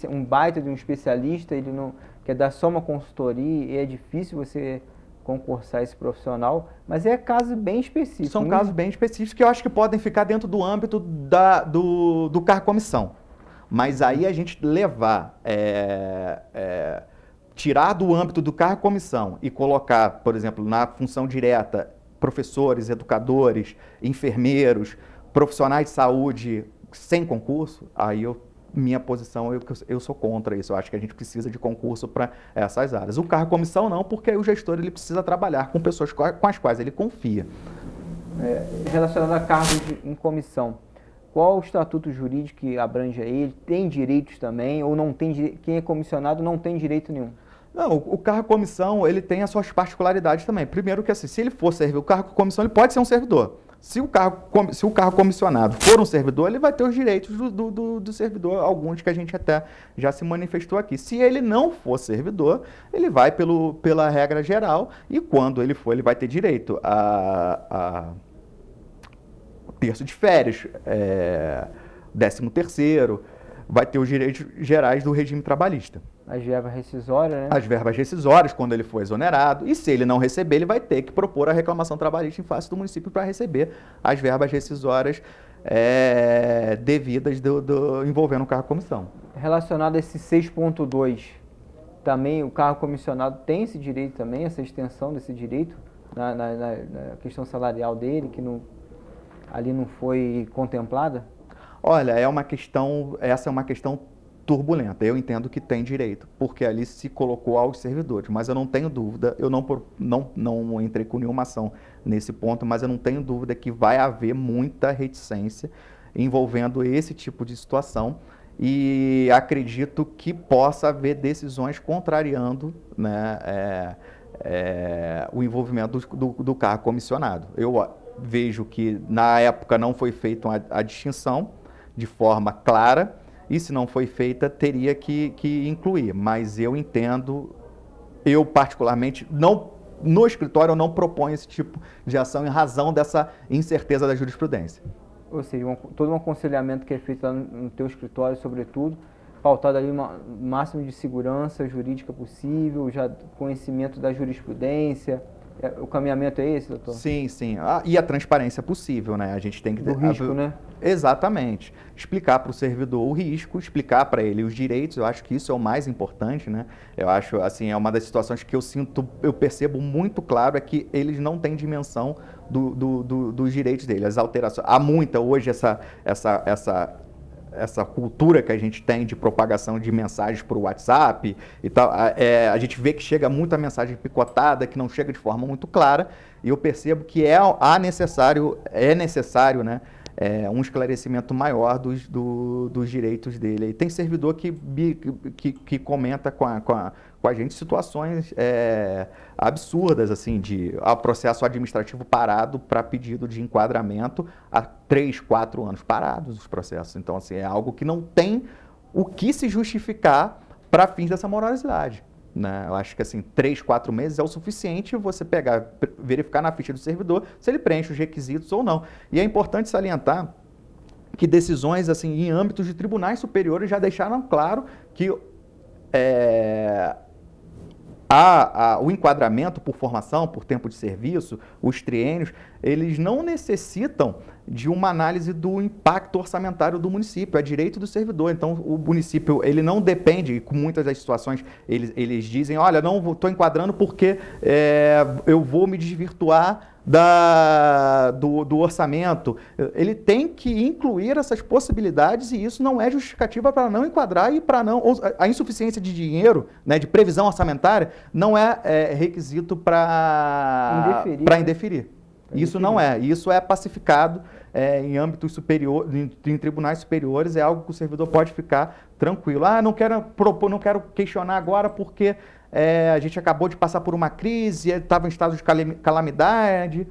Um baita de um especialista, ele não quer dar só uma consultoria e é difícil você concursar esse profissional, mas é caso bem específico. São casos bem específicos que eu acho que podem ficar dentro do âmbito do cargo-comissão. Mas aí a gente levar, tirar do âmbito do cargo-comissão e colocar, por exemplo, na função direta, professores, educadores, enfermeiros, profissionais de saúde sem concurso, aí minha posição, eu sou contra isso. Eu acho que a gente precisa de concurso para essas áreas. O cargo-comissão não, porque aí o gestor ele precisa trabalhar com pessoas com as quais ele confia. Relacionado a cargos em comissão, qual o estatuto jurídico que abrange ele? Tem direitos também ou não tem direito? Quem é comissionado não tem direito nenhum? Não, o cargo-comissão ele tem as suas particularidades também. Primeiro que assim, se ele for servir o cargo-comissão, ele pode ser um servidor. Se o cargo comissionado for um servidor, ele vai ter os direitos do servidor, alguns que a gente até já se manifestou aqui. Se ele não for servidor, ele vai pela regra geral e quando ele for, ele vai ter direito a terço de férias, 13º, vai ter os direitos gerais do regime trabalhista. As verbas rescisórias, né? As verbas rescisórias, quando ele for exonerado. E se ele não receber, ele vai ter que propor a reclamação trabalhista em face do município para receber as verbas rescisórias devidas envolvendo o cargo-comissão. Relacionado a esse 6.2, também o cargo comissionado tem esse direito também, essa extensão desse direito na questão salarial dele, que ali não foi contemplada? Olha, essa é uma questão turbulenta. Eu entendo que tem direito, porque ali se colocou aos servidores, mas eu não tenho dúvida, eu não entrei com nenhuma ação nesse ponto, mas eu não tenho dúvida que vai haver muita reticência envolvendo esse tipo de situação e acredito que possa haver decisões contrariando, né, o envolvimento do cargo comissionado. Eu vejo que na época não foi feita a distinção de forma clara, e se não foi feita, teria que incluir. Mas eu entendo, eu particularmente, no escritório eu não proponho esse tipo de ação em razão dessa incerteza da jurisprudência. Ou seja, todo um aconselhamento que é feito lá no teu escritório, sobretudo, pautado ali no máximo de segurança jurídica possível, já conhecimento da jurisprudência. O caminhamento é esse, doutor? Sim, sim. E a transparência possível, né? A gente tem que... Do risco, né? Exatamente. Explicar para o servidor o risco, explicar para ele os direitos, eu acho que isso é o mais importante, né? Eu acho, assim, é uma das situações que eu percebo muito claro, é que eles não têm dimensão dos direitos deles, as alterações. Há muita hoje essa cultura que a gente tem de propagação de mensagens por WhatsApp e tal, a gente vê que chega muita mensagem picotada, que não chega de forma muito clara, e eu percebo que é necessário, né, um esclarecimento maior dos direitos dele. E tem servidor que comenta com a gente situações absurdas, assim, de processo administrativo parado para pedido de enquadramento há 3, 4 anos parados os processos. Então, assim, é algo que não tem o que se justificar para fins dessa morosidade, né? Eu acho que assim, 3, 4 meses é o suficiente você verificar na ficha do servidor se ele preenche os requisitos ou não. E é importante salientar que decisões assim, em âmbitos de tribunais superiores já deixaram claro que o enquadramento por formação, por tempo de serviço, os triênios, eles não necessitam de uma análise do impacto orçamentário do município, é direito do servidor. Então, o município, ele não depende, e com muitas das situações, eles dizem, olha, não estou enquadrando porque eu vou me desvirtuar do orçamento. Ele tem que incluir essas possibilidades e isso não é justificativa para não enquadrar e para não... A insuficiência de dinheiro, né, de previsão orçamentária, não é requisito para indeferir. Isso não é. Isso é pacificado em âmbitos superiores, em tribunais superiores, é algo que o servidor pode ficar tranquilo. Não quero propor, não quero questionar agora porque a gente acabou de passar por uma crise, estava em estado de calamidade.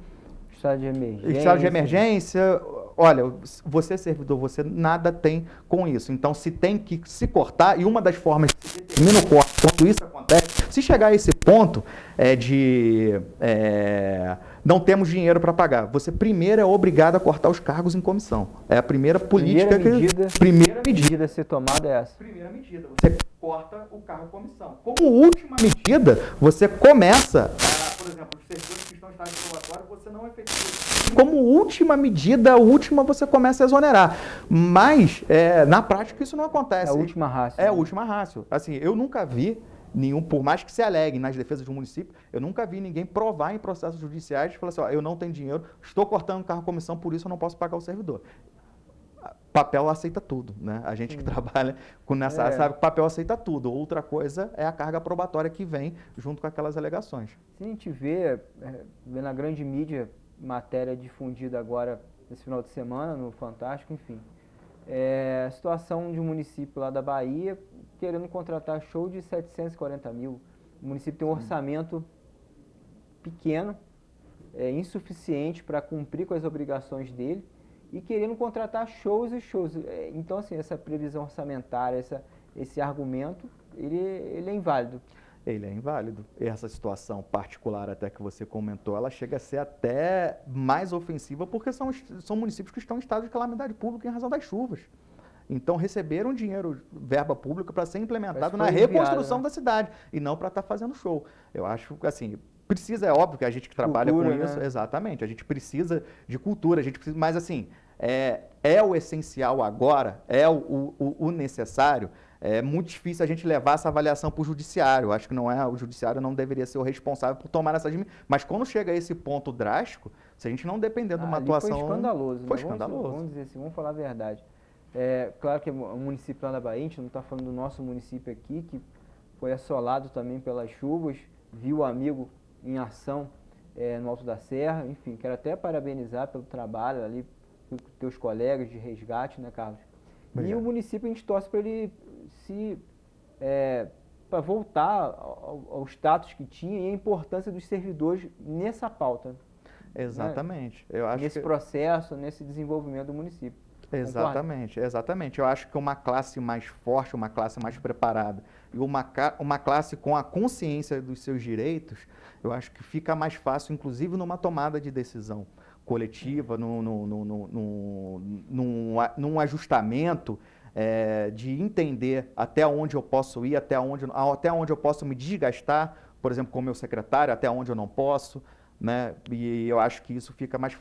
Estado de emergência. Estado de emergência. Olha, você servidor, você nada tem com isso. Então, se tem que se cortar, e uma das formas que se determina o corte, quando isso acontece, se chegar a esse ponto não temos dinheiro para pagar, você primeiro é obrigado a cortar os cargos em comissão. É a primeira política primeira medida a ser tomada é essa. Primeira medida, você corta o cargo em comissão. Como última medida, você começa, por exemplo, os servidores que estão em estágio probatório, você não efetiva. Como última medida, você começa a exonerar. Mas, na prática, isso não acontece. É a última rácio. É a última rácio. Assim, eu nunca vi nenhum, por mais que se alegue nas defesas de um município, eu nunca vi ninguém provar em processos judiciais e falar assim, eu não tenho dinheiro, estou cortando o cargo comissão, por isso eu não posso pagar o servidor. Papel aceita tudo, né? A gente que trabalha nessa área sabe que papel aceita tudo. Outra coisa é a carga probatória que vem junto com aquelas alegações. Se a gente vê na grande mídia, matéria difundida agora nesse final de semana, no Fantástico, enfim, a situação de um município lá da Bahia querendo contratar show de 740 mil. O município tem um orçamento pequeno, insuficiente para cumprir com as obrigações dele e querendo contratar shows e shows. Então, assim, essa previsão orçamentária, esse argumento, ele é inválido. Ele é inválido. Essa situação particular até que você comentou, ela chega a ser até mais ofensiva porque são municípios que estão em estado de calamidade pública em razão das chuvas. Então, receberam dinheiro, verba pública, para ser implementado na reconstrução da cidade e não para estar fazendo show. Eu acho que, assim, é óbvio que a gente que trabalha com isso, exatamente, a gente precisa de cultura, mas, assim, é o essencial agora, é o necessário. É muito difícil a gente levar essa avaliação para o judiciário. Acho que o judiciário não deveria ser o responsável por tomar essas medidas. Mas quando chega a esse ponto drástico, se a gente não depender de uma atuação... Foi escandaloso. Foi escandaloso. Vamos dizer assim, vamos falar a verdade. Claro que o município lá da Bahia, a gente não está falando do nosso município aqui, que foi assolado também pelas chuvas, viu o amigo em ação no Alto da Serra. Enfim, quero até parabenizar pelo trabalho ali, com teus colegas de resgate, né, Carlos? Obrigado. E o município, a gente torce para ele para voltar ao status que tinha e a importância dos servidores nessa pauta. Exatamente. Né? Eu acho nesse processo, nesse desenvolvimento do município. Exatamente, exatamente. Eu acho que uma classe mais forte, uma classe mais preparada e uma classe com a consciência dos seus direitos, eu acho que fica mais fácil, inclusive numa tomada de decisão coletiva, num ajustamento, de entender até onde eu posso ir, até onde eu posso me desgastar, por exemplo, com o meu secretário, até onde eu não posso, né? E eu acho que isso fica mais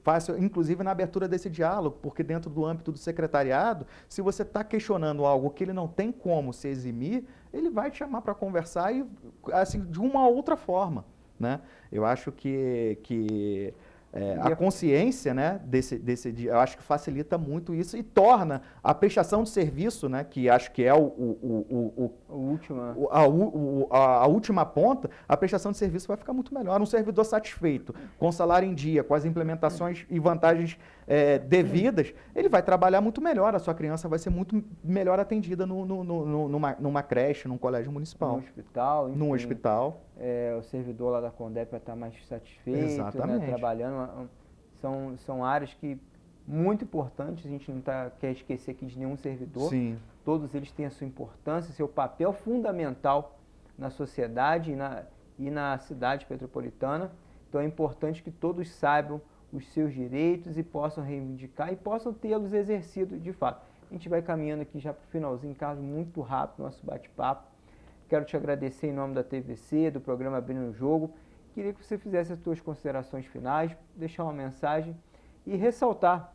fácil, inclusive na abertura desse diálogo, porque dentro do âmbito do secretariado, se você está questionando algo que ele não tem como se eximir, ele vai te chamar para conversar e, assim, de uma outra forma, né? Eu acho que a consciência, né, eu acho que facilita muito isso e torna a prestação de serviço, né, que acho que é a última ponta, a prestação de serviço vai ficar muito melhor. Um servidor satisfeito, com salário em dia, com as implementações e vantagens devidas, ele vai trabalhar muito melhor, a sua criança vai ser muito melhor atendida numa creche, num colégio municipal. Num hospital. O servidor lá da Condep vai estar mais satisfeito, exatamente, né, trabalhando. São áreas que muito importantes, a gente não quer esquecer aqui de nenhum servidor. Sim. Todos eles têm a sua importância, seu papel fundamental na sociedade e na cidade petropolitana. Então é importante que todos saibam os seus direitos e possam reivindicar e possam tê-los exercido de fato. A gente vai caminhando aqui já para o finalzinho, Carlos, muito rápido, nosso bate-papo. Quero te agradecer em nome da TVC, do programa Abrindo o Jogo. Queria que você fizesse as suas considerações finais, deixar uma mensagem e ressaltar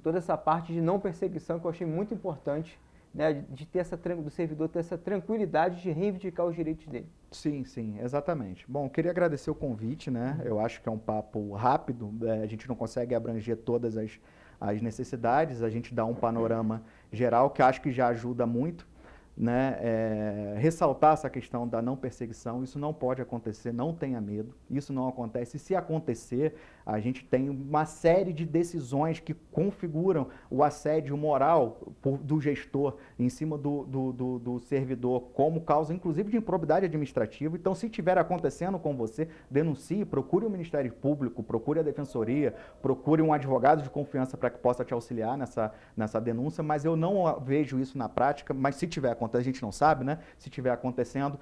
toda essa parte de não perseguição que eu achei muito importante, né, de ter do servidor ter essa tranquilidade de reivindicar os direitos dele. Sim, sim, exatamente. Bom, queria agradecer o convite, né? Eu acho que é um papo rápido, a gente não consegue abranger todas as necessidades, a gente dá um panorama geral que acho que já ajuda muito, né? Ressaltar essa questão da não perseguição, isso não pode acontecer, não tenha medo, isso não acontece. E se acontecer, a gente tem uma série de decisões que configuram o assédio moral do gestor em cima do servidor como causa, inclusive, de improbidade administrativa. Então, se estiver acontecendo com você, denuncie, procure o Ministério Público, procure a Defensoria, procure um advogado de confiança para que possa te auxiliar nessa denúncia, mas eu não vejo isso na prática, mas se tiver acontecendo, a gente não sabe, né? Se estiver acontecendo,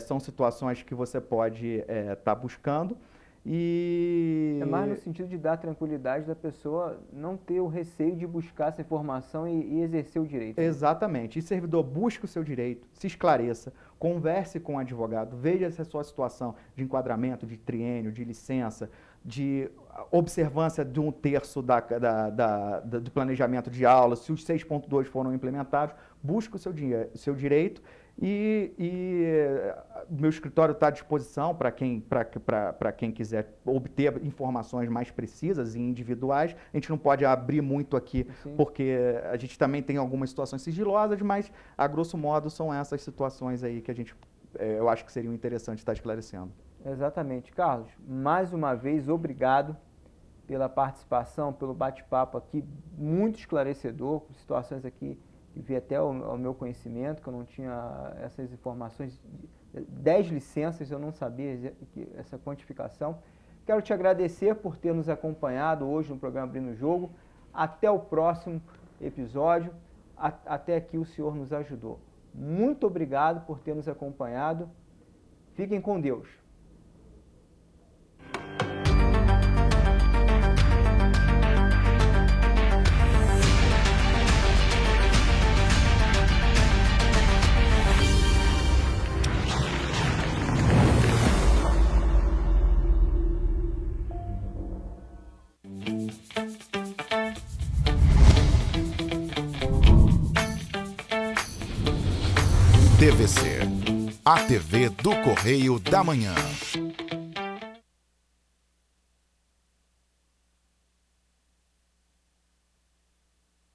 são situações que você pode estar buscando. É mais no sentido de dar tranquilidade da pessoa não ter o receio de buscar essa informação e exercer o direito. Exatamente. E servidor, busque o seu direito, se esclareça, converse com o advogado, veja se a sua situação de enquadramento, de triênio, de licença, de observância de 1/3 do planejamento de aula, se os 6.2 foram implementados, busque o seu direito. E meu escritório está à disposição para quem quiser obter informações mais precisas e individuais. A gente não pode abrir muito aqui, sim, porque a gente também tem algumas situações sigilosas, mas, a grosso modo, são essas situações aí que eu acho que seriam interessantes estar esclarecendo. Exatamente. Carlos, mais uma vez, obrigado pela participação, pelo bate-papo aqui, muito esclarecedor, com situações aqui que vi até ao meu conhecimento, que eu não tinha essas informações, 10 licenças, eu não sabia essa quantificação. Quero te agradecer por ter nos acompanhado hoje no programa Abrindo o Jogo. Até o próximo episódio. Até aqui o senhor nos ajudou. Muito obrigado por ter nos acompanhado. Fiquem com Deus. TVC, a TV do Correio da Manhã.